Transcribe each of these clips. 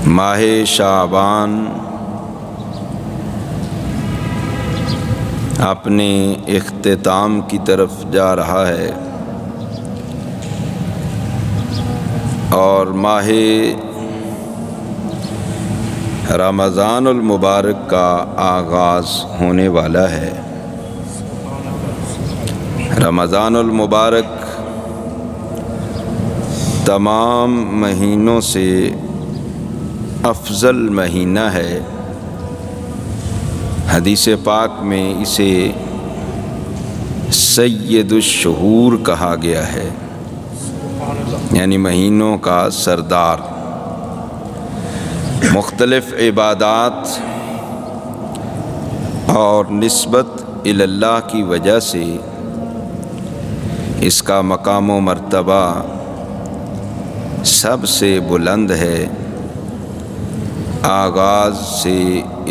ماہ شعبان اپنے اختتام کی طرف جا رہا ہے اور ماہ رمضان المبارک کا آغاز ہونے والا ہے۔ رمضان المبارک تمام مہینوں سے افضل مہینہ ہے۔ حدیث پاک میں اسے سید الشہور کہا گیا ہے، یعنی مہینوں کا سردار۔ مختلف عبادات اور نسبت الی اللہ کی وجہ سے اس کا مقام و مرتبہ سب سے بلند ہے۔ آغاز سے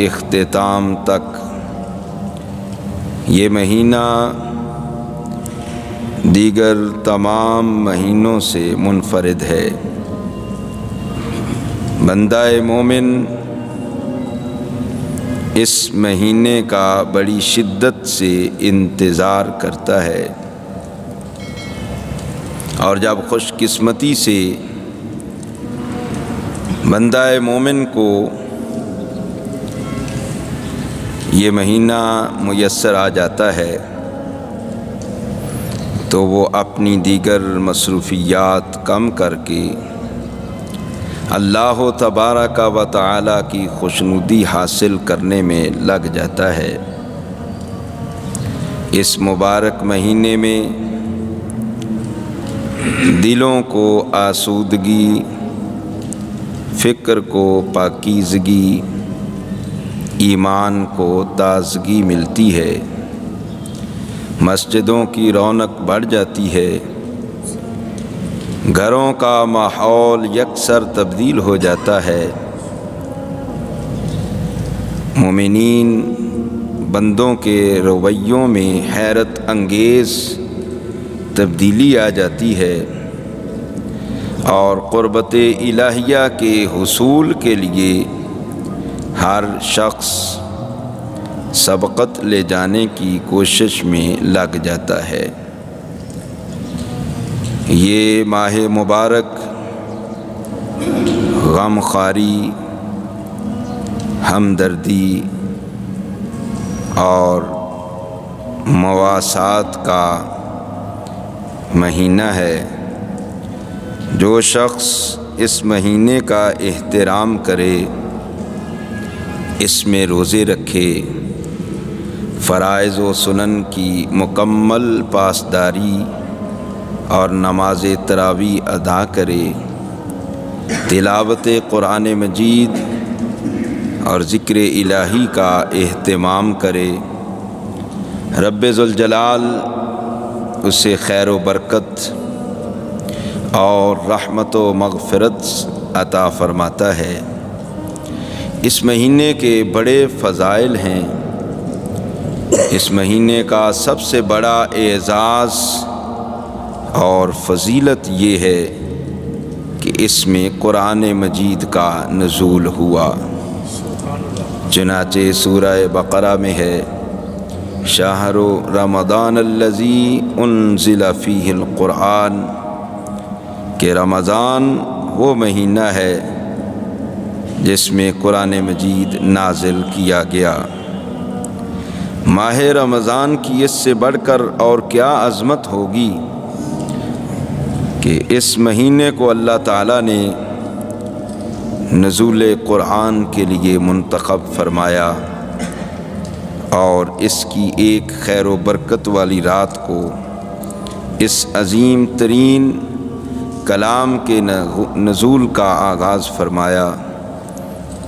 اختتام تک یہ مہینہ دیگر تمام مہینوں سے منفرد ہے۔ بندہ مومن اس مہینے کا بڑی شدت سے انتظار کرتا ہے، اور جب خوش قسمتی سے بندہ مومن کو یہ مہینہ میسر آ جاتا ہے تو وہ اپنی دیگر مصروفیات کم کر کے اللہ تبارک و تعالی کی خوشنودی حاصل کرنے میں لگ جاتا ہے۔ اس مبارک مہینے میں دلوں کو آسودگی، فکر کو پاکیزگی، ایمان کو تازگی ملتی ہے، مسجدوں کی رونق بڑھ جاتی ہے، گھروں کا ماحول یکسر تبدیل ہو جاتا ہے، مومنین بندوں کے رویوں میں حیرت انگیز تبدیلی آ جاتی ہے، اور قربت الہیہ کے حصول کے لیے ہر شخص سبقت لے جانے کی کوشش میں لگ جاتا ہے۔ یہ ماہ مبارک غم خواری، ہمدردی اور مواسات کا مہینہ ہے۔ جو شخص اس مہینے کا احترام کرے، اس میں روزے رکھے، فرائض و سنن کی مکمل پاسداری اور نماز تراویح ادا کرے، تلاوت قرآن مجید اور ذکر الہی کا اہتمام کرے، رب ذوالجلال اسے خیر و برکت اور رحمت و مغفرت عطا فرماتا ہے۔ اس مہینے کے بڑے فضائل ہیں۔ اس مہینے کا سب سے بڑا اعزاز اور فضیلت یہ ہے کہ اس میں قرآن مجید کا نزول ہوا۔ چنانچہ سورہ بقرہ میں ہے، شہر رمضان الذی انزل فیہ القرآن، کہ رمضان وہ مہینہ ہے جس میں قرآن مجید نازل کیا گیا۔ ماہ رمضان کی اس سے بڑھ کر اور کیا عظمت ہوگی کہ اس مہینے کو اللہ تعالیٰ نے نزول قرآن کے لیے منتخب فرمایا، اور اس کی ایک خیر و برکت والی رات کو اس عظیم ترین کلام کے نزول کا آغاز فرمایا،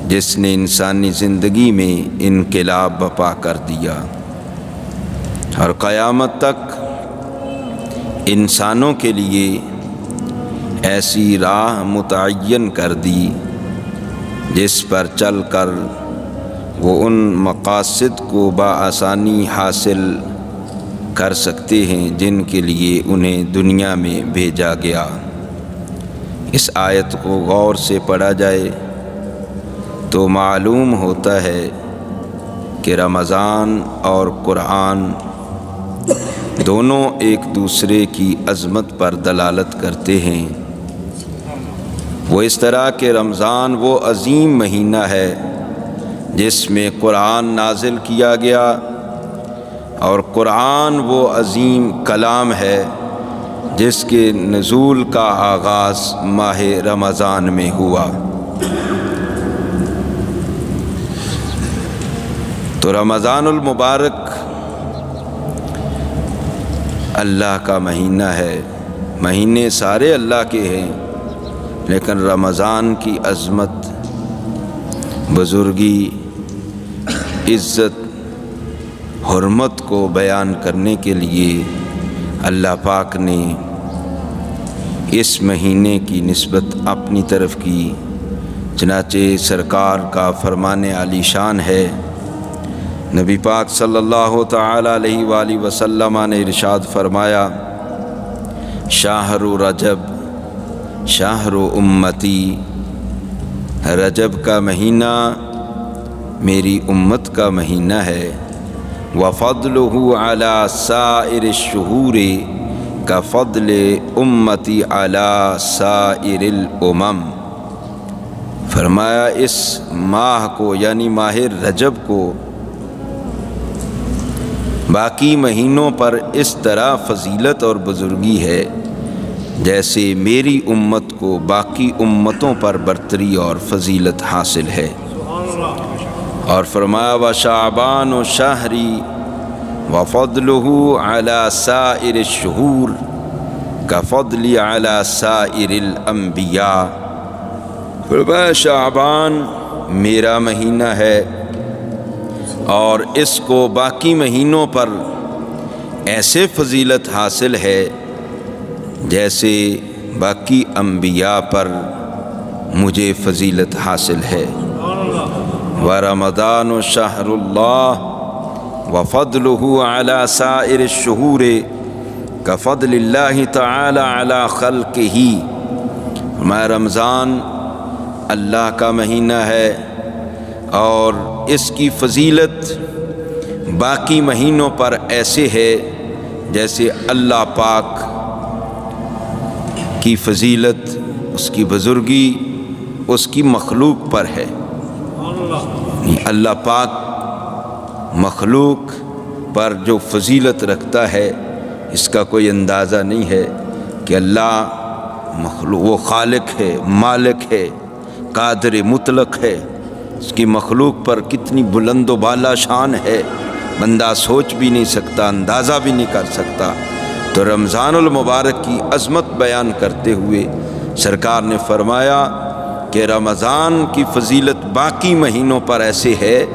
جس نے انسانی زندگی میں انقلاب برپا کر دیا، اور قیامت تک انسانوں کے لیے ایسی راہ متعین کر دی جس پر چل کر وہ ان مقاصد کو بآسانی حاصل کر سکتے ہیں جن کے لیے انہیں دنیا میں بھیجا گیا۔ اس آیت کو غور سے پڑھا جائے تو معلوم ہوتا ہے کہ رمضان اور قرآن دونوں ایک دوسرے کی عظمت پر دلالت کرتے ہیں۔ وہ اس طرح کہ رمضان وہ عظیم مہینہ ہے جس میں قرآن نازل کیا گیا، اور قرآن وہ عظیم کلام ہے جس کے نزول کا آغاز ماہ رمضان میں ہوا۔ تو رمضان المبارک اللہ کا مہینہ ہے۔ مہینے سارے اللہ کے ہیں، لیکن رمضان کی عظمت، بزرگی، عزت، حرمت کو بیان کرنے کے لیے اللہ پاک نے اس مہینے کی نسبت اپنی طرف کی۔ چنانچہ سرکار کا فرمان عالی شان ہے، نبی پاک صلی اللہ تعالی علیہ وآلہ وسلم نے ارشاد فرمایا، شہر رجب شہر امتی، رجب کا مہینہ میری امت کا مہینہ ہے، وفضلہ علی سائر الشہور کفضل امتی علی سائر الامم۔ فرمایا اس ماہ کو یعنی ماہ رجب کو باقی مہینوں پر اس طرح فضیلت اور بزرگی ہے جیسے میری امت کو باقی امتوں پر برتری اور فضیلت حاصل ہے۔ اور فرمایا وشعبان شہری وفضلہ علی سائر الشہور کفضلی علی سائر الانبیاء۔ فرمایا شعبان میرا مہینہ ہے اور اس کو باقی مہینوں پر ایسے فضیلت حاصل ہے جیسے باقی انبیاء پر مجھے فضیلت حاصل ہے۔ وَرَمَضَانُ شَهْرُ اللَّهِ وَفَضْلُهُ عَلَى سَائِرِ الشُّهُورِ كَفَضْلِ اللَّهِ تَعَالَى عَلَى خَلْقِهِ۔ میں رمضان اللہ کا مہینہ ہے اور اس کی فضیلت باقی مہینوں پر ایسے ہے جیسے اللہ پاک کی فضیلت، اس کی بزرگی اس کی مخلوق پر ہے۔ اللہ پاک مخلوق پر جو فضیلت رکھتا ہے اس کا کوئی اندازہ نہیں ہے کہ اللہ مخلوق وہ خالق ہے، مالک ہے، قادر مطلق ہے، اس کی مخلوق پر کتنی بلند و بالا شان ہے، بندہ سوچ بھی نہیں سکتا، اندازہ بھی نہیں کر سکتا۔ تو رمضان المبارک کی عظمت بیان کرتے ہوئے سرکار نے فرمایا کہ رمضان کی فضیلت باقی مہینوں پر ایسے ہے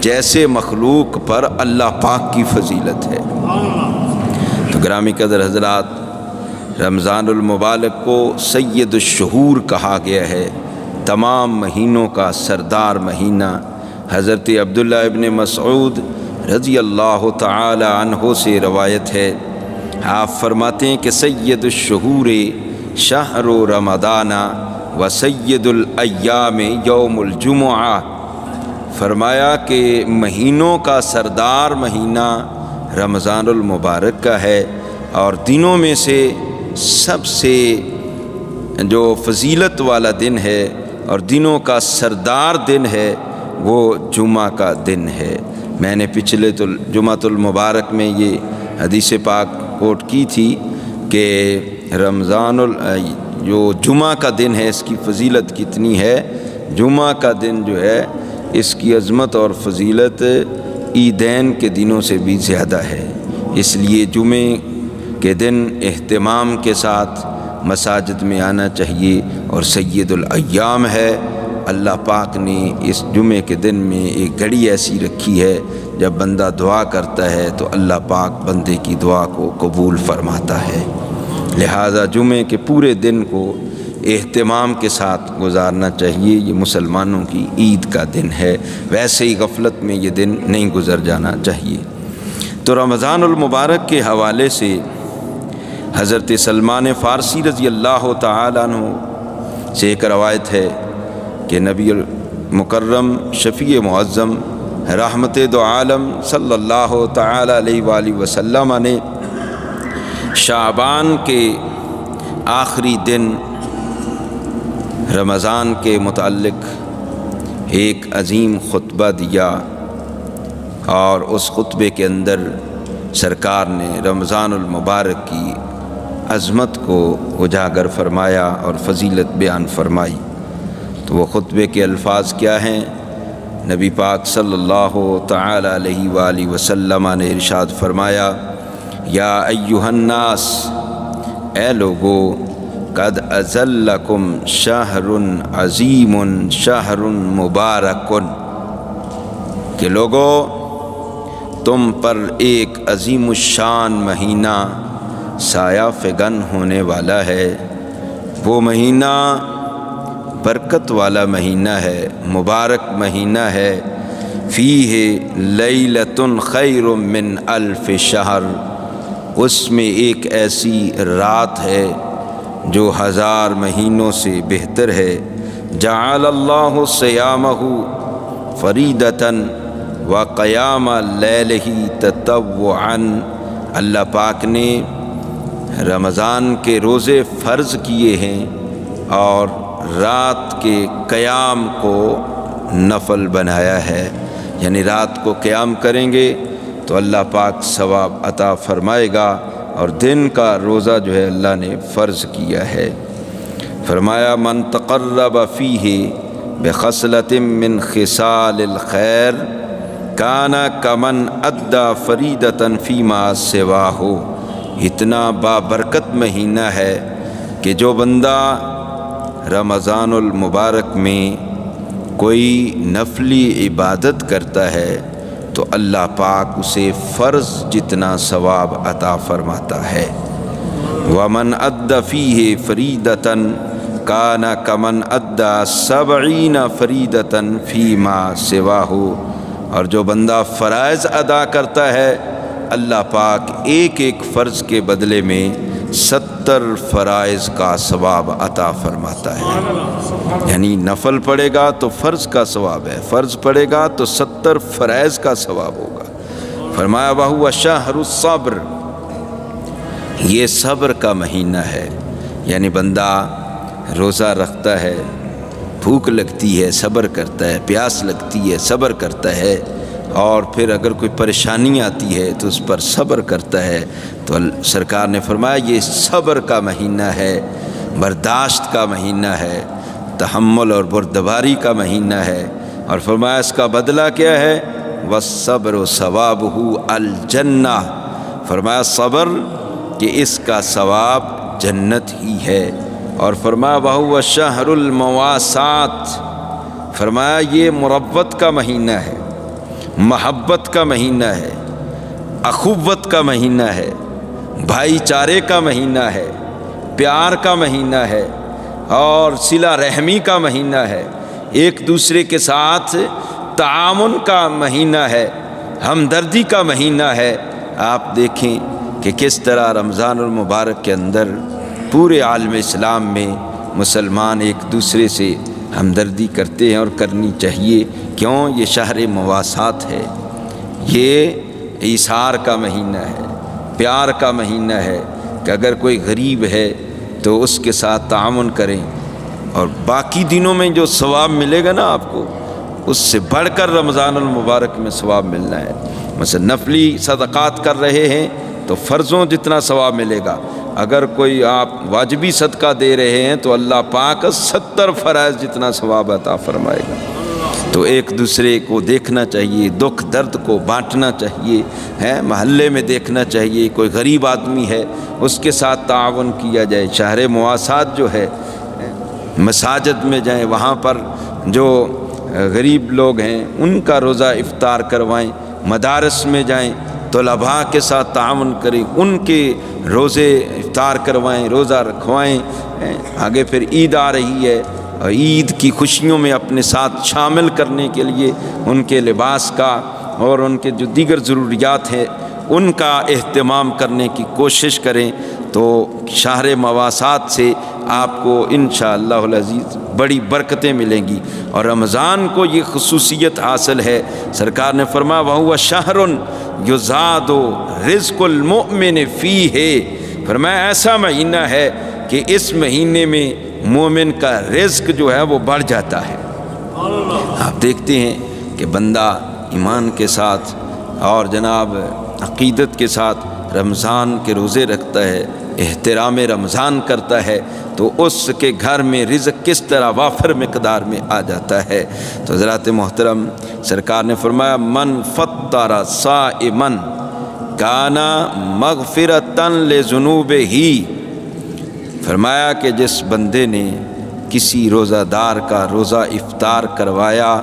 جیسے مخلوق پر اللہ پاک کی فضیلت ہے۔ تو گرامی قدر حضرات، رمضان المبارک کو سید الشہور کہا گیا ہے، تمام مہینوں کا سردار مہینہ۔ حضرت عبداللہ ابن مسعود رضی اللہ تعالی عنہ سے روایت ہے، آپ فرماتے ہیں کہ سید الشہور شہر رمضان و سید الایام یوم الجمعہ۔ فرمایا کہ مہینوں کا سردار مہینہ رمضان المبارک کا ہے، اور دنوں میں سے سب سے جو فضیلت والا دن ہے اور دنوں کا سردار دن ہے وہ جمعہ کا دن ہے۔ میں نے پچھلے جمعۃ المبارک میں یہ حدیث پاک کوٹ کی تھی کہ جو جمعہ کا دن ہے اس کی فضیلت کتنی ہے۔ جمعہ کا دن جو ہے اس کی عظمت اور فضیلت عیدین کے دنوں سے بھی زیادہ ہے۔ اس لیے جمعے کے دن اہتمام کے ساتھ مساجد میں آنا چاہیے، اور سید الایام ہے۔ اللہ پاک نے اس جمعے کے دن میں ایک گھڑی ایسی رکھی ہے، جب بندہ دعا کرتا ہے تو اللہ پاک بندے کی دعا کو قبول فرماتا ہے۔ لہذا جمعے کے پورے دن کو اہتمام کے ساتھ گزارنا چاہیے۔ یہ مسلمانوں کی عید کا دن ہے، ویسے ہی غفلت میں یہ دن نہیں گزر جانا چاہیے۔ تو رمضان المبارک کے حوالے سے حضرت سلمان فارسی رضی اللہ تعالیٰ عنہ سے ایک روایت ہے کہ نبی مکرم شفیع معظم رحمت دو عالم صلی اللہ تعالی علیہ وآلہ وسلم نے شعبان کے آخری دن رمضان کے متعلق ایک عظیم خطبہ دیا، اور اس خطبے کے اندر سرکار نے رمضان المبارک کی عظمت کو اجاگر فرمایا اور فضیلت بیان فرمائی۔ تو وہ خطبے کے الفاظ کیا ہیں؟ نبی پاک صلی اللہ تعالی علیہ وآلہ وسلم نے ارشاد فرمایا، یا ایھا الناس، اے لوگو، قد اذلکم شہر عظیم شہر مبارک، کہ لوگو تم پر ایک عظیم الشان مہینہ سایہ فگن ہونے والا ہے۔ وہ مہینہ برکت والا مہینہ ہے، مبارک مہینہ ہے۔ فیہ لیلۃ خیر من الف شہر، اس میں ایک ایسی رات ہے جو 1000 مہینوں سے بہتر ہے۔ جعل اللہ صیامہ فریدۃ وقیام لیلہ تطوعا، اللہ پاک نے رمضان کے روزے فرض کیے ہیں اور رات کے قیام کو نفل بنایا ہے، یعنی رات کو قیام کریں گے تو اللہ پاک ثواب عطا فرمائے گا، اور دن کا روزہ جو ہے اللہ نے فرض کیا ہے۔ فرمایا من تقرب فیہ بخصلۃ من خصال الخیر کان کمن ادی فریدۃ فیما سواہ، اتنا بابرکت مہینہ ہے کہ جو بندہ رمضان المبارک میں کوئی نفلی عبادت کرتا ہے تو اللہ پاک اسے فرض جتنا ثواب عطا فرماتا ہے۔ ومن ادی فیہ فریدۃ کان کمن ادی 70 فریدۃ فیما سواہ، اور جو بندہ فرائض ادا کرتا ہے اللہ پاک ایک ایک فرض کے بدلے میں 70 فرائض کا ثواب عطا فرماتا ہے، یعنی نفل پڑے گا تو فرض کا ثواب ہے، فرض پڑے گا تو 70 فرائض کا ثواب ہوگا۔ فرمایا وَهُوَ شَهْرُ الصَّبْرِ، یہ صبر کا مہینہ ہے، یعنی بندہ روزہ رکھتا ہے، بھوک لگتی ہے صبر کرتا ہے، پیاس لگتی ہے صبر کرتا ہے، اور پھر اگر کوئی پریشانی آتی ہے تو اس پر صبر کرتا ہے، تو سرکار نے فرمایا یہ صبر کا مہینہ ہے، برداشت کا مہینہ ہے، تحمل اور بردباری کا مہینہ ہے، اور فرمایا اس کا بدلہ کیا ہے؟ وَالصَّبْرُ ثَوَابُهُ الْجَنَّةُ، فرمایا صبر کہ اس کا ثواب جنت ہی ہے، اور فرمایا وَهُوَ شَهْرُ الْمَوَاسَاةِ، فرمایا یہ مروت کا مہینہ ہے، محبت کا مہینہ ہے، اخوت کا مہینہ ہے، بھائی چارے کا مہینہ ہے، پیار کا مہینہ ہے، اور صلہ رحمی کا مہینہ ہے، ایک دوسرے کے ساتھ تعاون کا مہینہ ہے، ہمدردی کا مہینہ ہے۔ آپ دیکھیں کہ کس طرح رمضان المبارک کے اندر پورے عالم اسلام میں مسلمان ایک دوسرے سے ہمدردی کرتے ہیں، اور کرنی چاہیے۔ کیوں؟ یہ شہر مواسات ہے، یہ ایثار کا مہینہ ہے، پیار کا مہینہ ہے، کہ اگر کوئی غریب ہے تو اس کے ساتھ تعاون کریں، اور باقی دنوں میں جو ثواب ملے گا نا آپ کو، اس سے بڑھ کر رمضان المبارک میں ثواب ملنا ہے۔ مثلا نفلی صدقات کر رہے ہیں تو فرضوں جتنا ثواب ملے گا، اگر کوئی آپ واجبی صدقہ دے رہے ہیں تو اللہ پاک 70 فرائض جتنا ثواب عطا فرمائے گا۔ تو ایک دوسرے کو دیکھنا چاہیے، دکھ درد کو بانٹنا چاہیے، محلے میں دیکھنا چاہیے، کوئی غریب آدمی ہے اس کے ساتھ تعاون کیا جائے۔ شہر مواسات جو ہے، مساجد میں جائیں، وہاں پر جو غریب لوگ ہیں ان کا روزہ افطار کروائیں، مدارس میں جائیں طلباء کے ساتھ تعاون کریں، ان کے روزے افطار کروائیں، روزہ رکھوائیں۔ آگے پھر عید آ رہی ہے، اور عید کی خوشیوں میں اپنے ساتھ شامل کرنے کے لیے ان کے لباس کا اور ان کے جو دیگر ضروریات ہیں ان کا اہتمام کرنے کی کوشش کریں۔ تو شہر مواسات سے آپ کو انشاءاللہ العزیز بڑی برکتیں ملیں گی۔ اور رمضان کو یہ خصوصیت حاصل ہے، سرکار نے فرمایا وَهُوَ شَهْرٌ يُزَادُ رِزْقُ الْمُؤْمِنِ فِيهِ، فرمایا ایسا مہینہ ہے کہ اس مہینے میں مومن کا رزق جو ہے وہ بڑھ جاتا ہے۔ آپ دیکھتے ہیں کہ بندہ ایمان کے ساتھ اور جناب عقیدت کے ساتھ رمضان کے روزے رکھتا ہے، احترام رمضان کرتا ہے، تو اس کے گھر میں رزق کس طرح وافر مقدار میں آ جاتا ہے۔ تو حضرات محترم، سرکار نے فرمایا من فطر صائما کان مغفرۃ لذنوبہ، فرمایا کہ جس بندے نے کسی روزہ دار کا روزہ افطار کروایا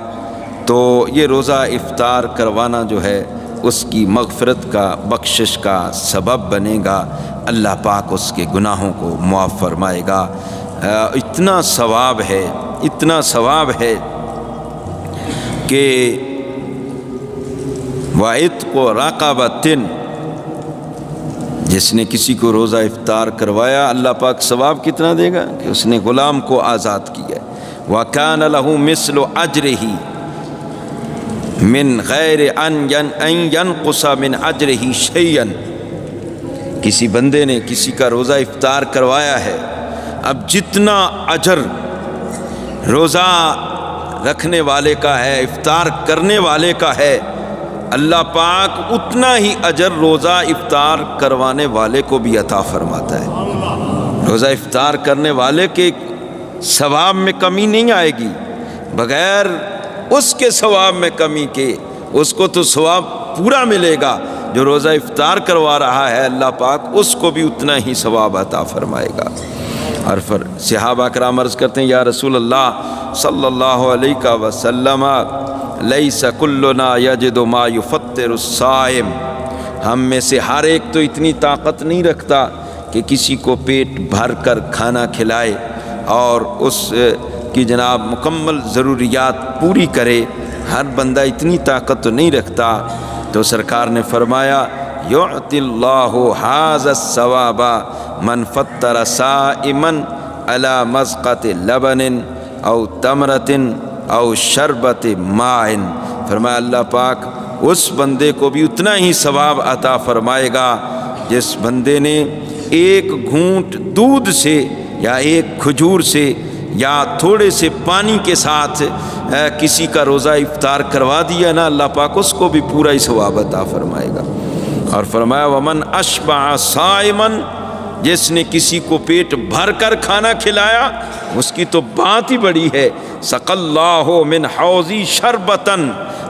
تو یہ روزہ افطار کروانا جو ہے اس کی مغفرت کا، بخشش کا سبب بنے گا، اللہ پاک اس کے گناہوں کو معاف فرمائے گا۔ اتنا ثواب ہے، اتنا ثواب ہے کہ وَعِتْقُ رَقَبَةٍ، جس نے کسی کو روزہ افطار کروایا اللہ پاک ثواب کتنا دے گا کہ اس نے غلام کو آزاد کیا۔ وَكَانَ لَهُ مِثْلُ أَجْرِهِ من غیر ان ينقص من اجرہ شیئا، کسی بندے نے کسی کا روزہ افطار کروایا ہے، اب جتنا اجر روزہ رکھنے والے کا ہے، افطار کرنے والے کا ہے، اللہ پاک اتنا ہی اجر روزہ افطار کروانے والے کو بھی عطا فرماتا ہے۔ روزہ افطار کرنے والے کے ثواب میں کمی نہیں آئے گی، بغیر اس کے ثواب میں کمی کے اس کو تو ثواب پورا ملے گا، جو روزہ افطار کروا رہا ہے اللہ پاک اس کو بھی اتنا ہی ثواب عطا فرمائے گا۔ اور صحابہ کرام عرض کرتے ہیں یا رسول اللہ صلی اللہ علیہ وسلم لیس کلنا یجد ما یفطر الصائم، ہم میں سے ہر ایک تو اتنی طاقت نہیں رکھتا کہ کسی کو پیٹ بھر کر کھانا کھلائے اور اس کی جناب مکمل ضروریات پوری کرے، ہر بندہ اتنی طاقت تو نہیں رکھتا۔ تو سرکار نے فرمایا یعطی اللہ ھذا الثواب من فطر صائما علی مذقۃ لبن او تمرۃ او شربۃ ماء، فرمایا اللہ پاک اس بندے کو بھی اتنا ہی ثواب عطا فرمائے گا جس بندے نے ایک گھونٹ دودھ سے یا ایک کھجور سے یا تھوڑے سے پانی کے ساتھ کسی کا روزہ افطار کروا دیا نا، اللہ پاک اس کو بھی پورا ہی ثواب عطا فرمائے گا۔ اور فرمایا ومن اشبع صائما، جس نے کسی کو پیٹ بھر کر کھانا کھلایا اس کی تو بات ہی بڑی ہے، سقى اللہ من حوضی شربۃ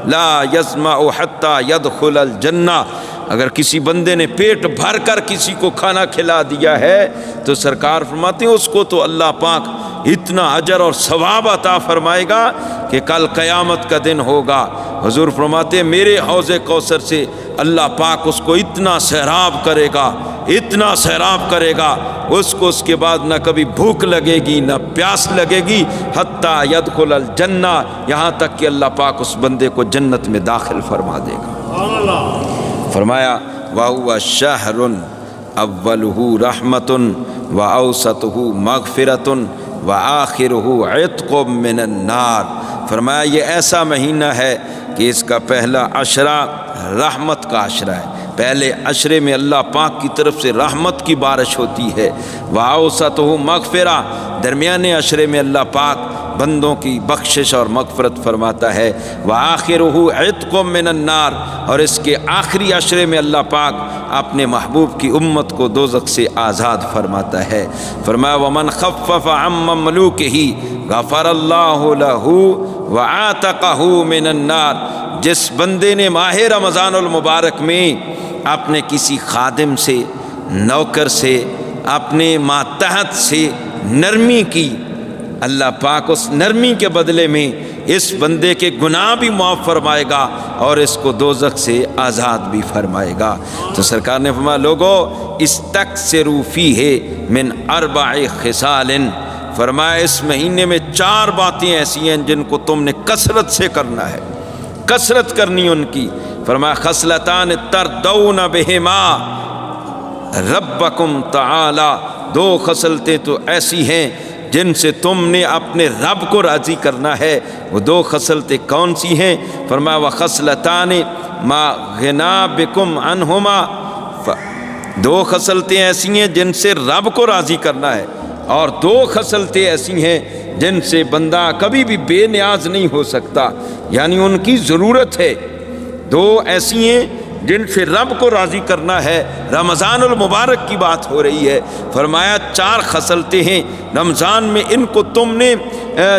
لا یظمأ حتى يدخل الجنہ، اگر کسی بندے نے پیٹ بھر کر کسی کو کھانا کھلا دیا ہے تو سرکار فرماتے ہیں اس کو تو اللہ پاک اتنا اجر اور ثواب عطا فرمائے گا کہ کل قیامت کا دن ہوگا، حضور فرماتے ہیں میرے حوض کوثر سے اللہ پاک اس کو اتنا سیراب کرے گا، اتنا سیراب کرے گا، اس کو اس کے بعد نہ کبھی بھوک لگے گی نہ پیاس لگے گی، حتیٰ یدخل الجنہ، یہاں تک کہ اللہ پاک اس بندے کو جنت میں داخل فرما دے گا۔ فرمایا وَهُوَ شَهْرٌ أَوَّلُهُ رَحْمَةٌ وَأَوْسَطُهُ مَغْفِرَةٌ وَآخِرُهُ عِتْقٌ مِّنَ النَّارِ، فرمایا یہ ایسا مہینہ ہے کہ اس کا پہلا عشرہ رحمت کا عشرہ ہے، پہلے عشرے میں اللہ پاک کی طرف سے رحمت کی بارش ہوتی ہے، وَأَوْسَطُهُ مَغْفِرَةٌ، درمیانے عشرے میں اللہ پاک بندوں کی بخشش اور مغفرت فرماتا ہے، وَآخِرُهُ عِتْقٌ مِّنَ النَّارِ، اور اس کے آخری عشرے میں اللہ پاک اپنے محبوب کی امت کو دوزخ سے آزاد فرماتا ہے۔ فرمایا وَمَنْ خَفَّفَ عَن مَمْلُوكِهِ غَفَرَ اللَّهُ لَهُ وَعَاتَقَهُ مِنَ النَّارِ، جس بندے نے ماہ رمضان المبارک میں اپنے کسی خادم سے، نوکر سے، اپنے ماتحت سے نرمی کی، اللہ پاک اس نرمی کے بدلے میں اس بندے کے گناہ بھی معاف فرمائے گا اور اس کو دوزخ سے آزاد بھی فرمائے گا۔ تو سرکار نے فرمایا لوگو استکثروا فیہ من 4 خصال، فرمایا اس مہینے میں 4 باتیں ایسی ہیں جن کو تم نے کثرت سے کرنا ہے، کثرت کرنی ان کی۔ فرمایا خصلتان تردون بہما ربکم تعالی، دو خصلتیں تو ایسی ہیں جن سے تم نے اپنے رب کو راضی کرنا ہے۔ وہ دو خصلتیں کون سی ہیں؟ فرمایا وخصلتان ما غنا بکم عنہما، دو خصلتیں ایسی ہیں جن سے رب کو راضی کرنا ہے، اور دو خصلتیں ایسی ہیں جن سے بندہ کبھی بھی بے نیاز نہیں ہو سکتا، یعنی ان کی ضرورت ہے۔ دو ایسی ہیں جن سے رب کو راضی کرنا ہے۔ رمضان المبارک کی بات ہو رہی ہے، فرمایا 4 خصلتیں ہیں رمضان میں، ان کو تم نے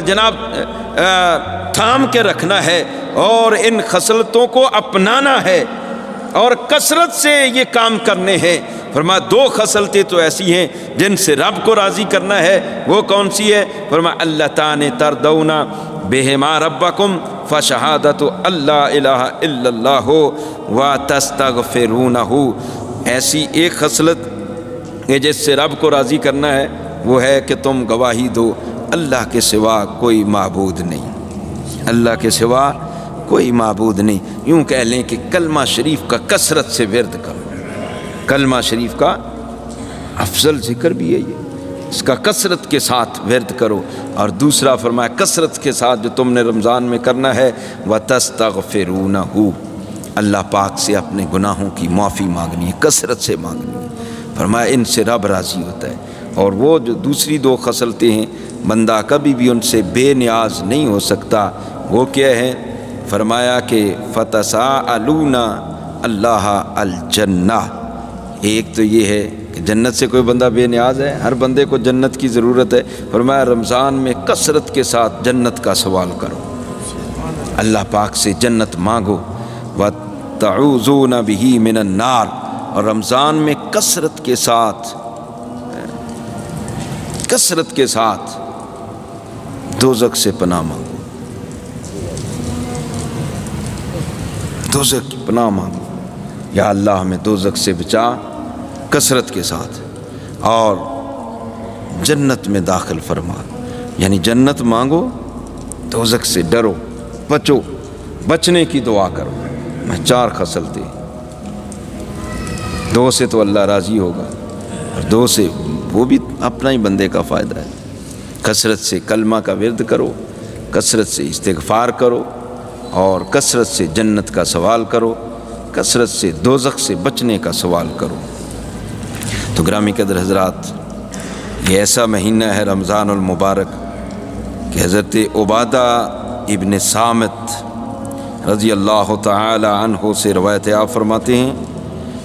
جناب تھام کے رکھنا ہے اور ان خصلتوں کو اپنانا ہے اور کثرت سے یہ کام کرنے ہیں۔ فرمایا 2 خصلتیں تو ایسی ہیں جن سے رب کو راضی کرنا ہے، وہ کون سی ہے؟ فرمایا اللتان تردون بہما ربکم فشہادت اللہ الہ الا اللہ وتستغفرونہ، ایسی ایک خصلت کہ جس سے رب کو راضی کرنا ہے وہ ہے کہ تم گواہی دو اللہ کے سوا کوئی معبود نہیں، اللہ کے سوا کوئی معبود نہیں۔ یوں کہہ لیں کہ کلمہ شریف کا کثرت سے ورد کرو، کلمہ شریف کا افضل ذکر بھی ہے یہ، اس کا کثرت کے ساتھ ورد کرو۔ اور دوسرا فرمایا کثرت کے ساتھ جو تم نے رمضان میں کرنا ہے وَتَسْتَغْفِرُونَهُ، اللہ پاک سے اپنے گناہوں کی معافی مانگنی ہے، کثرت سے مانگنی ہے۔ فرمایا ان سے رب راضی ہوتا ہے۔ اور وہ جو دوسری 2 خصلتیں ہیں بندہ کبھی بھی ان سے بے نیاز نہیں ہو سکتا، وہ کیا ہے؟ فرمایا کہ فَتَسَاءَلُونَ اللَّهَ الْجَنَّةَ، ایک تو یہ ہے کہ جنت سے کوئی بندہ بے نیاز ہے، ہر بندے کو جنت کی ضرورت ہے۔ فرمایا رمضان میں کثرت کے ساتھ جنت کا سوال کرو، اللہ پاک سے جنت مانگو۔ وَتَعُوذُونَ بِهِ مِنَ النَّارِ، اور رمضان میں کثرت کے ساتھ دوزخ سے پناہ مانگو، دوزخ کی پناہ مانگو، یا اللہ ہمیں دوزخ سے بچا کثرت کے ساتھ، اور جنت میں داخل فرما، یعنی جنت مانگو، دوزخ سے ڈرو، بچو، بچنے کی دعا کرو۔ میں 4 خصلتیں، 2 سے تو اللہ راضی ہوگا، اور 2 سے وہ بھی اپنا ہی بندے کا فائدہ ہے۔ کثرت سے کلمہ کا ورد کرو، کثرت سے استغفار کرو، اور کثرت سے جنت کا سوال کرو، کثرت سے دوزخ سے بچنے کا سوال کرو۔ تو گرامی قدر حضرات، یہ ایسا مہینہ ہے رمضان المبارک کہ حضرت عبادہ ابن صامت رضی اللہ تعالی عنہ سے روایت آپ فرماتے ہیں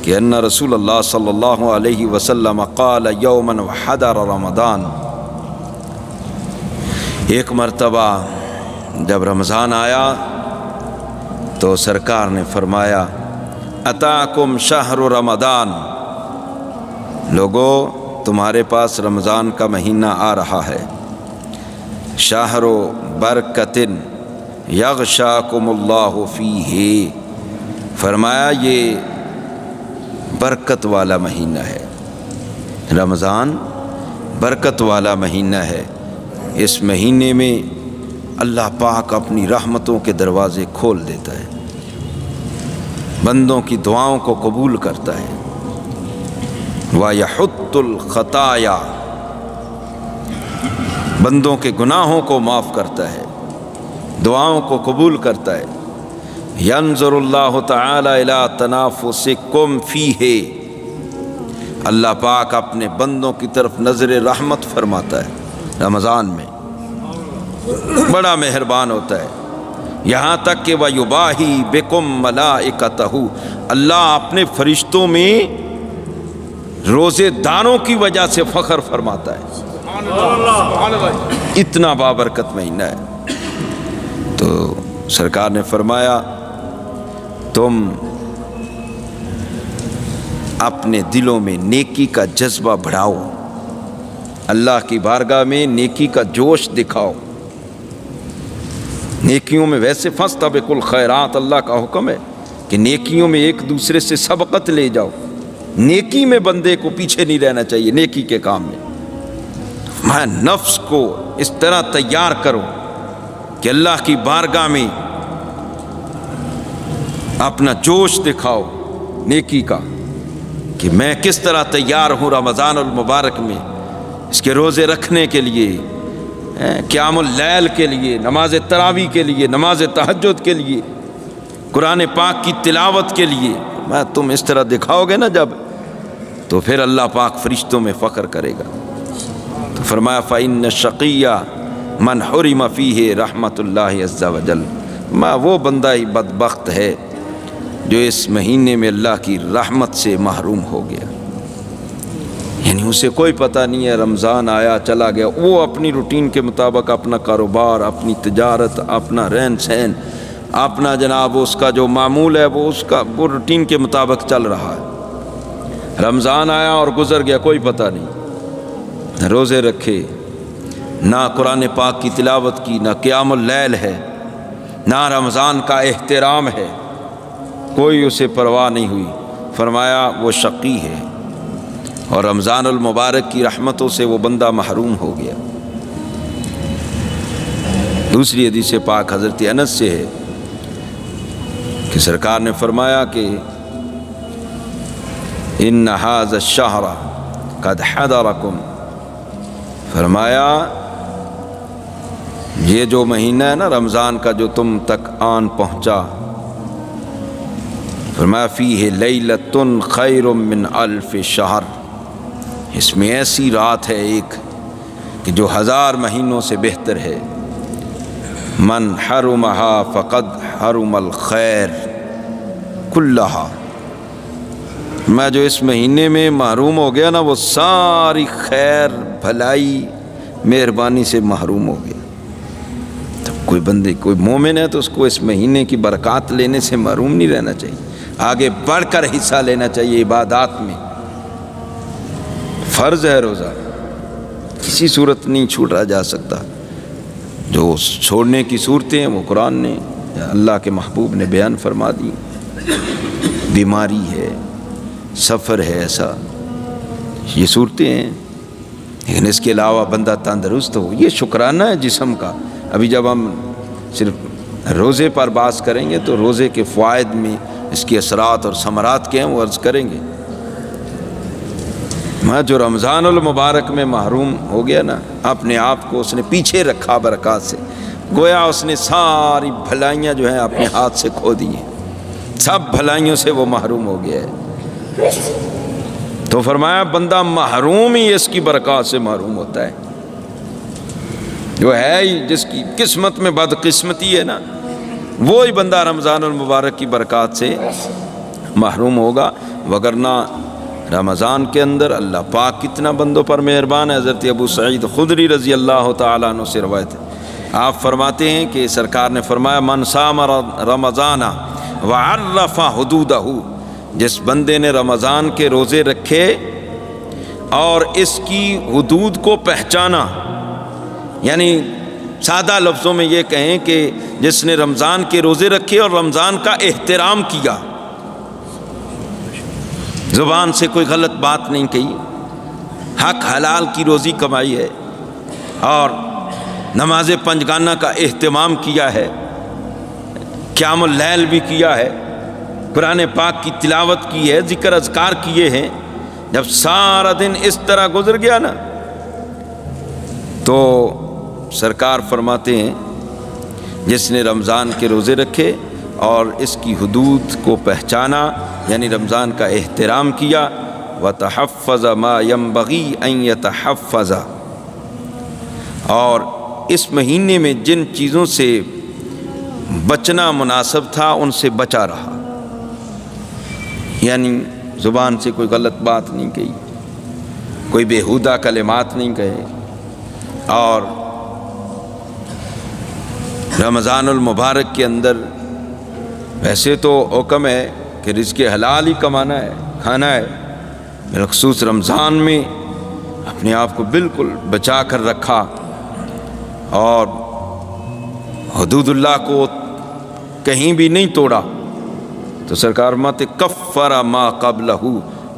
کہ ان رسول اللہ صلی اللہ علیہ وسلم قال یوما وحضر رمضان، ایک مرتبہ جب رمضان آیا تو سرکار نے فرمایا اتاکم شہر رمضان، لوگو تمہارے پاس رمضان کا مہینہ آ رہا ہے، شہر برکت یغشاکم اللہ فیہ، فرمایا یہ برکت والا مہینہ ہے، رمضان برکت والا مہینہ ہے، اس مہینے میں اللہ پاک اپنی رحمتوں کے دروازے کھول دیتا ہے، بندوں کی دعاؤں کو قبول کرتا ہے، وَيَحُطُّ الْخَطَايَا، بندوں کے گناہوں کو معاف کرتا ہے، دعاؤں کو قبول کرتا ہے، يَنظُرُ اللَّهُ تَعَالَى إِلَىٰ تَنَافُسِكُمْ فِيهِ، اللہ پاک اپنے بندوں کی طرف نظر رحمت فرماتا ہے، رمضان میں بڑا مہربان ہوتا ہے، یہاں تک کہ وَيُبَاهِي بِكُمْ مَلَائِكَتَهُ، اللہ اپنے فرشتوں میں روزے داروں کی وجہ سے فخر فرماتا ہے، اتنا بابرکت مہینہ ہے۔ تو سرکار نے فرمایا تم اپنے دلوں میں نیکی کا جذبہ بڑھاؤ، اللہ کی بارگاہ میں نیکی کا جوش دکھاؤ، نیکیوں میں ویسے فاستبقوا الخیرات، اللہ کا حکم ہے کہ نیکیوں میں ایک دوسرے سے سبقت لے جاؤ، نیکی میں بندے کو پیچھے نہیں رہنا چاہیے، نیکی کے کام میں نفس کو اس طرح تیار کرو کہ اللہ کی بارگاہ میں اپنا جوش دکھاؤ نیکی کا، کہ میں کس طرح تیار ہوں رمضان المبارک میں اس کے روزے رکھنے کے لیے، قیام اللیل کے لیے، نماز تراویح کے لیے، نماز تہجد کے لیے، قرآن پاک کی تلاوت کے لیے۔ میں تم اس طرح دکھاؤ گے نا جب، تو پھر اللہ پاک فرشتوں میں فخر کرے گا۔ تو فرمایا فَإِنَّ الشَّقِيَّ مَنْ حُرِمَ فِيهِ رحمت اللہ عز وجل، وہ بندہ ہی بدبخت ہے جو اس مہینے میں اللہ کی رحمت سے محروم ہو گیا۔ یعنی اسے کوئی پتہ نہیں ہے، رمضان آیا چلا گیا، وہ اپنی روٹین کے مطابق اپنا کاروبار، اپنی تجارت، اپنا رہن سہن، اپنا جناب اس کا جو معمول ہے وہ روٹین کے مطابق چل رہا ہے۔ رمضان آیا اور گزر گیا، کوئی پتہ نہیں، روزے رکھے، نہ قرآن پاک کی تلاوت کی، نہ قیام اللیل ہے، نہ رمضان کا احترام ہے، کوئی اسے پرواہ نہیں ہوئی۔ فرمایا وہ شقی ہے اور رمضان المبارک کی رحمتوں سے وہ بندہ محروم ہو گیا۔ دوسری حدیث پاک حضرت انس سے ہے کہ سرکار نے فرمایا کہ ان ھذا الشہر قد حضرکم، فرمایا یہ جو مہینہ ہے نا رمضان کا جو تم تک آن پہنچا، فرمایا فیہ لیلۃ خیر من الف شہر، اس میں ایسی رات ہے ایک کہ جو 1000 مہینوں سے بہتر ہے۔ من حرمہا فقد حرم الخیر کلہا، میں جو اس مہینے میں محروم ہو گیا نا وہ ساری خیر بھلائی مہربانی سے محروم ہو گیا۔ تو کوئی مومن ہے تو اس کو اس مہینے کی برکات لینے سے محروم نہیں رہنا چاہیے، آگے بڑھ کر حصہ لینا چاہیے عبادات میں۔ فرض ہے روزہ، کسی صورت نہیں چھوڑا جا سکتا۔ جو چھوڑنے کی صورتیں ہیں وہ قرآن نے، اللہ کے محبوب نے بیان فرما دی۔ بیماری ہے، سفر ہے، ایسا یہ صورتیں ہیں، لیکن اس کے علاوہ بندہ تندرست ہو، یہ شکرانہ ہے جسم کا۔ ابھی جب ہم صرف روزے پر بات کریں گے تو روزے کے فوائد میں اس کے اثرات اور ثمرات کے ہیں وہ عرض کریں گے۔ میں جو رمضان المبارک میں محروم ہو گیا نا، اپنے آپ کو اس نے پیچھے رکھا برکات سے، گویا اس نے ساری بھلائیاں جو ہیں اپنے ہاتھ سے کھو دی ہیں، سب بھلائیوں سے وہ محروم ہو گیا ہے۔ تو فرمایا بندہ محروم ہی اس کی برکات سے محروم ہوتا ہے، جو ہے ہی جس کی قسمت میں بدقسمتی ہے نا، وہی بندہ رمضان المبارک کی برکات سے محروم ہوگا۔ وگرنہ رمضان کے اندر اللہ پاک کتنا بندوں پر مہربان ہے۔ حضرت ابو سعید خدری رضی اللہ تعالیٰ عنہ سے روایت ہے، آپ فرماتے ہیں کہ سرکار نے فرمایا من صام رمضان وعرف حدودہ، جس بندے نے رمضان کے روزے رکھے اور اس کی حدود کو پہچانا، یعنی سادہ لفظوں میں یہ کہیں کہ جس نے رمضان کے روزے رکھے اور رمضان کا احترام کیا، زبان سے کوئی غلط بات نہیں کہی، حق حلال کی روزی کمائی ہے، اور نماز پنجگانہ کا اہتمام کیا ہے، قیام اللیل بھی کیا ہے، قرآن پاک کی تلاوت کی ہے، ذکر اذکار کیے ہیں، جب سارا دن اس طرح گزر گیا نا تو سرکار فرماتے ہیں جس نے رمضان کے روزے رکھے اور اس کی حدود کو پہچانا، یعنی رمضان کا احترام کیا، وَتَحَفَّظَ مَا يَنبَغِي أَن يَتَحَفَّظَ، اور اس مہینے میں جن چیزوں سے بچنا مناسب تھا ان سے بچا رہا، یعنی زبان سے کوئی غلط بات نہیں کہی، کوئی بیہودہ کلمات نہیں کہے، اور رمضان المبارک کے اندر ویسے تو حکم ہے کہ رزق حلال ہی کمانا ہے، کھانا ہے، بالخصوص رمضان میں اپنے آپ کو بالکل بچا کر رکھا اور حدود اللہ کو کہیں بھی نہیں توڑا، تو سرکار فرماتے کفر ما قبلہ،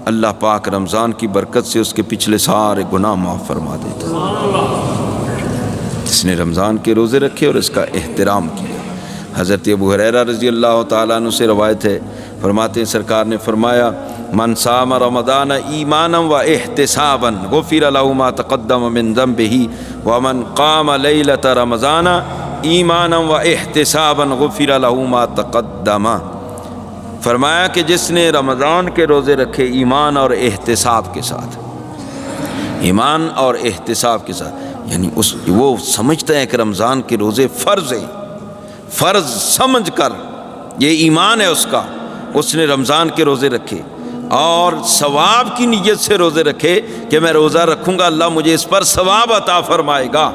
اللہ پاک رمضان کی برکت سے اس کے پچھلے سارے گناہ معاف فرما دیتا۔ اس نے رمضان کے روزے رکھے اور اس کا احترام کیا۔ حضرت ابو ہریرہ رضی اللہ تعالیٰ عنہ سے روایت ہے، فرماتے ہیں سرکار نے فرمایا من صام رمضان ایمانا و احتسابا غفر له ما تقدم من ذنبه ومن قام لیلۃ رمضان ایمانا و احتسابا غفر له ما تقدم۔ فرمایا کہ جس نے رمضان کے روزے رکھے ایمان اور احتساب کے ساتھ، ایمان اور احتساب کے ساتھ، یعنی وہ سمجھتا ہے کہ رمضان کے روزے فرض ہیں، فرض سمجھ کر، یہ ایمان ہے اس کا، اس نے رمضان کے روزے رکھے اور ثواب کی نیت سے روزے رکھے کہ میں روزہ رکھوں گا، اللہ مجھے اس پر ثواب عطا فرمائے گا۔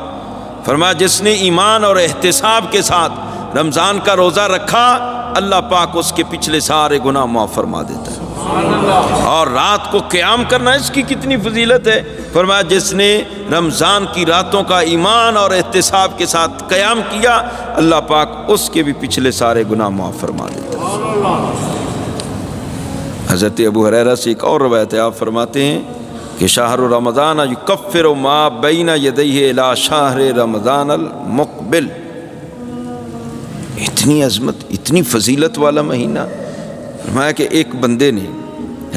فرمایا جس نے ایمان اور احتساب کے ساتھ رمضان کا روزہ رکھا، اللہ پاک اس کے پچھلے سارے گناہ معاف فرما دیتا ہے۔ اور رات کو قیام کرنا، اس کی کتنی فضیلت ہے۔ فرمایا جس نے رمضان کی راتوں کا ایمان اور احتساب کے ساتھ قیام کیا، اللہ پاک اس کے بھی پچھلے سارے گناہ معاف فرما دیتا ہے۔ حضرت ابو ہریرہ سے ایک اور روایت ہے، آپ فرماتے ہیں کہ شہر رمضان یکفر ما بین یدیہ الی شہر رمضان المقبل۔ اتنی عظمت، اتنی فضیلت والا مہینہ۔ فرمایا کہ ایک بندے نے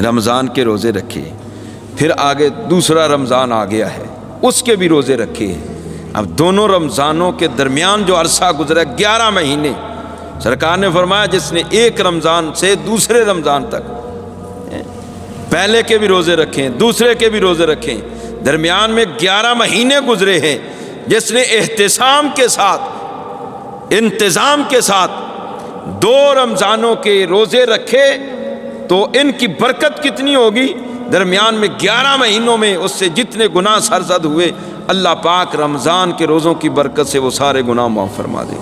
رمضان کے روزے رکھے، پھر آگے دوسرا رمضان آ گیا ہے، اس کے بھی روزے رکھے۔ اب دونوں رمضانوں کے درمیان جو عرصہ گزرا 11 مہینے، سرکار نے فرمایا جس نے ایک رمضان سے دوسرے رمضان تک پہلے کے بھی روزے رکھیں، دوسرے کے بھی روزے رکھیں، درمیان میں 11 مہینے گزرے ہیں، جس نے احتسام کے ساتھ، انتظام کے ساتھ 2 رمضانوں کے روزے رکھے تو ان کی برکت کتنی ہوگی۔ درمیان میں 11 مہینوں میں اس سے جتنے گناہ سرزد ہوئے، اللہ پاک رمضان کے روزوں کی برکت سے وہ سارے گناہ معاف فرما دے۔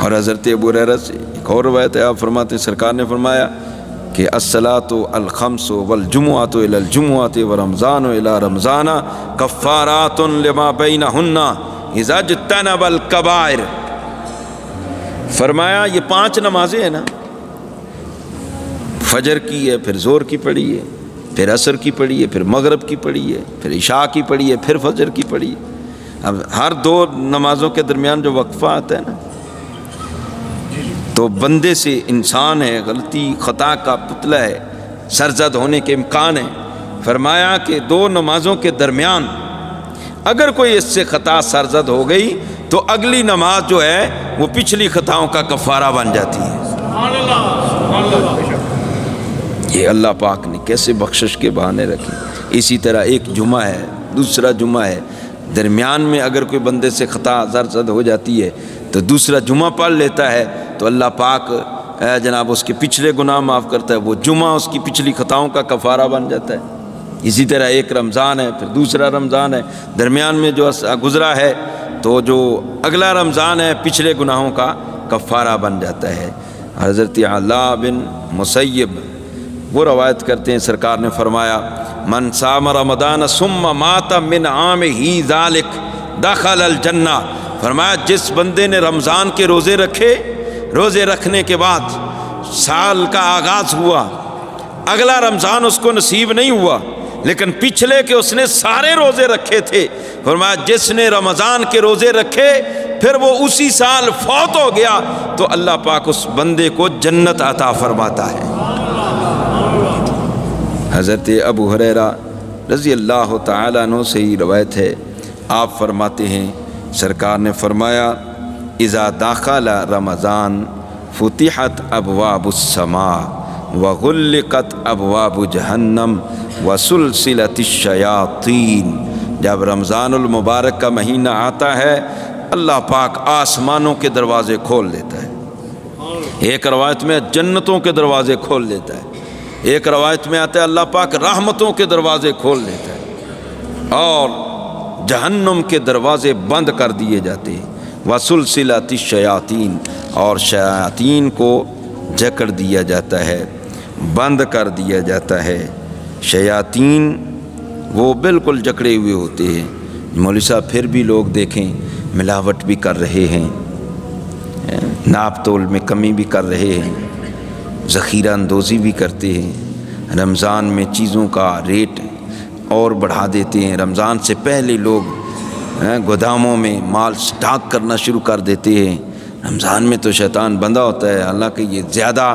اور حضرت ابو ہریرہ سے ایک اور روایت ہے، آپ فرماتے ہیں سرکار نے فرمایا کہ الصلاۃ الخمس والجمعۃ الی الجمعۃ ورمضان الی رمضان کفارات لما بینہن اذا اجتنب الکبائر۔ فرمایا یہ 5 نمازیں ہیں نا، فجر کی ہے، پھر ظہر کی پڑھی ہے، پھر عصر کی پڑھی ہے، پھر مغرب کی پڑھی ہے، پھر عشاء کی پڑھی ہے، پھر فجر کی پڑھی ہے۔ اب ہر 2 نمازوں کے درمیان جو وقفہ آتا ہے نا، تو بندے سے، انسان ہے، غلطی خطا کا پتلا ہے، سرزد ہونے کے امکان ہے۔ فرمایا کہ 2 نمازوں کے درمیان اگر کوئی اس سے خطا سرزد ہو گئی تو اگلی نماز جو ہے وہ پچھلی خطاؤں کا کفارہ بن جاتی ہے۔ یہ اللہ پاک نے کیسے بخشش کے بہانے رکھے۔ اسی طرح ایک جمعہ ہے، دوسرا جمعہ ہے، درمیان میں اگر کوئی بندے سے خطا سرزد ہو جاتی ہے تو دوسرا جمعہ پڑھ لیتا ہے تو اللہ پاک جناب اس کے پچھلے گناہ معاف کرتا ہے، وہ جمعہ اس کی پچھلی خطاؤں کا کفارہ بن جاتا ہے۔ اسی طرح ایک رمضان ہے، پھر دوسرا رمضان ہے، درمیان میں جو گزرا ہے تو جو اگلا رمضان ہے پچھلے گناہوں کا کفارہ بن جاتا ہے۔ حضرت علاء بن مسیب وہ روایت کرتے ہیں، سرکار نے فرمایا من صام رمضان ثم مات من عامہ ذلک دخل الجنہ۔ فرمایا جس بندے نے رمضان کے روزے رکھے، روزے رکھنے کے بعد سال کا آغاز ہوا، اگلا رمضان اس کو نصیب نہیں ہوا لیکن پچھلے کے اس نے سارے روزے رکھے تھے، فرمایا جس نے رمضان کے روزے رکھے پھر وہ اسی سال فوت ہو گیا تو اللہ پاک اس بندے کو جنت عطا فرماتا ہے۔ حضرت ابو ہریرہ رضی اللہ تعالیٰ عنہ سے ہی روایت ہے، آپ فرماتے ہیں سرکار نے فرمایا اذا داخل رمضان فتحت ابواب السماء وغلقت ابواب جہنم وسلسلت الشیاطین۔ جب رمضان المبارک کا مہینہ آتا ہے اللہ پاک آسمانوں کے دروازے کھول دیتا ہے، ایک روایت میں جنتوں کے دروازے کھول دیتا ہے، ایک روایت میں آتا ہے اللہ پاک رحمتوں کے دروازے کھول دیتا ہے اور جہنم کے دروازے بند کر دیے جاتے ہیں۔ وسلسلت الشیاطین، اور شیاطین کو جکڑ دیا جاتا ہے، بند کر دیا جاتا ہے۔ شیاطین وہ بالکل جکڑے ہوئے ہوتے ہیں۔ مولوی صاحب پھر بھی لوگ دیکھیں ملاوٹ بھی کر رہے ہیں، ناپ تول میں کمی بھی کر رہے ہیں، ذخیرہ اندوزی بھی کرتے ہیں، رمضان میں چیزوں کا ریٹ اور بڑھا دیتے ہیں، رمضان سے پہلے لوگ گوداموں میں مال سٹاک کرنا شروع کر دیتے ہیں۔ رمضان میں تو شیطان بندہ ہوتا ہے، حالانکہ یہ زیادہ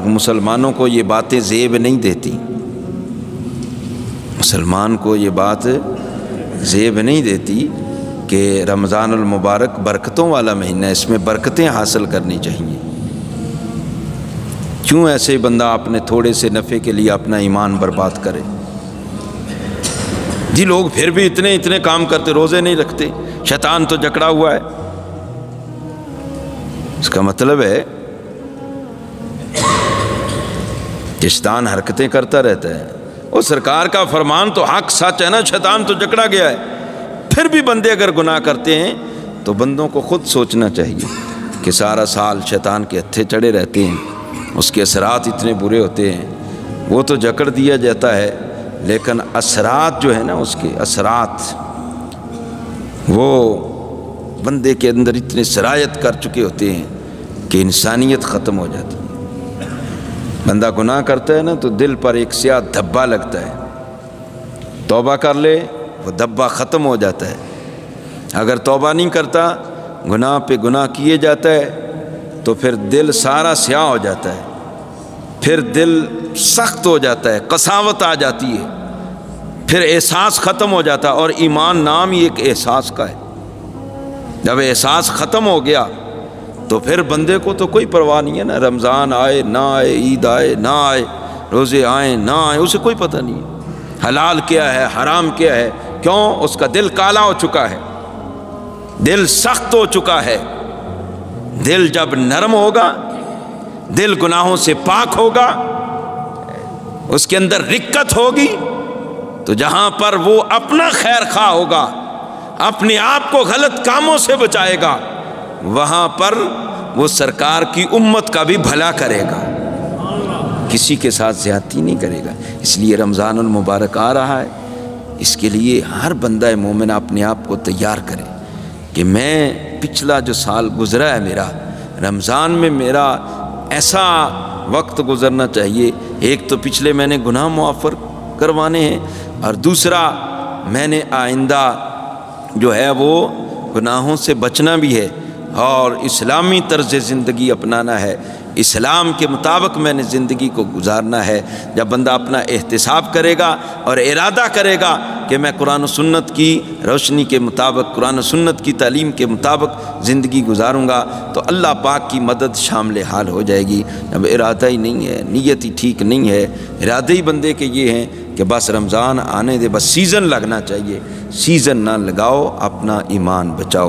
مسلمانوں کو یہ باتیں زیب نہیں دیتی، مسلمان کو یہ بات زیب نہیں دیتی کہ رمضان المبارک برکتوں والا مہینہ ہے، اس میں برکتیں حاصل کرنی چاہیے۔ کیوں ایسے بندہ اپنے تھوڑے سے نفع کے لیے اپنا ایمان برباد کرے؟ جی لوگ پھر بھی اتنے کام کرتے، روزے نہیں رکھتے، شیطان تو جکڑا ہوا ہے۔ اس کا مطلب ہے کہ شیطان حرکتیں کرتا رہتا ہے۔ وہ سرکار کا فرمان تو حق سچ ہے نا، شیطان تو جکڑا گیا ہے۔ پھر بھی بندے اگر گناہ کرتے ہیں تو بندوں کو خود سوچنا چاہیے کہ سارا سال شیطان کے ہتھے چڑھے رہتے ہیں، اس کے اثرات اتنے برے ہوتے ہیں۔ وہ تو جکڑ دیا جاتا ہے، لیکن اثرات جو ہے نا، اس کے اثرات وہ بندے کے اندر اتنے سرایت کر چکے ہوتے ہیں کہ انسانیت ختم ہو جاتی ہے۔ بندہ گناہ کرتا ہے نا تو دل پر ایک سیاہ دھبا لگتا ہے، توبہ کر لے وہ دھبا ختم ہو جاتا ہے۔ اگر توبہ نہیں کرتا، گناہ پہ گناہ کیے جاتا ہے تو پھر دل سارا سیاہ ہو جاتا ہے، پھر دل سخت ہو جاتا ہے، قساوت آ جاتی ہے، پھر احساس ختم ہو جاتا ہے۔ اور ایمان نام ہی ایک احساس کا ہے۔ جب احساس ختم ہو گیا تو پھر بندے کو تو کوئی پرواہ نہیں ہے نا، رمضان آئے نہ آئے، عید آئے نہ آئے، روزے آئیں نہ آئیں، اسے کوئی پتہ نہیں ہے حلال کیا ہے حرام کیا ہے۔ کیوں؟ اس کا دل کالا ہو چکا ہے، دل سخت ہو چکا ہے۔ دل جب نرم ہوگا، دل گناہوں سے پاک ہوگا، اس کے اندر رقت ہوگی، تو جہاں پر وہ اپنا خیر خواہ ہوگا، اپنے آپ کو غلط کاموں سے بچائے گا، وہاں پر وہ سرکار کی امت کا بھی بھلا کرے گا، کسی کے ساتھ زیادتی نہیں کرے گا۔ اس لیے رمضان المبارک آ رہا ہے، اس کے لیے ہر بندہ مومن اپنے آپ کو تیار کرے کہ میں پچھلا جو سال گزرا ہے میرا، رمضان میں میرا ایسا وقت گزرنا چاہیے۔ ایک تو پچھلے میں نے گناہ معافر کروانے ہیں، اور دوسرا میں نے آئندہ جو ہے وہ گناہوں سے بچنا بھی ہے، اور اسلامی طرز زندگی اپنانا ہے، اسلام کے مطابق میں نے زندگی کو گزارنا ہے۔ جب بندہ اپنا احتساب کرے گا اور ارادہ کرے گا کہ میں قرآن و سنت کی روشنی کے مطابق، قرآن و سنت کی تعلیم کے مطابق زندگی گزاروں گا، تو اللہ پاک کی مدد شامل حال ہو جائے گی۔ جب ارادہ ہی نہیں ہے، نیت ہی ٹھیک نہیں ہے، ارادے ہی بندے کے یہ ہیں کہ بس رمضان آنے دے، بس سیزن لگنا چاہیے، سیزن نہ لگاؤ، اپنا ایمان بچاؤ۔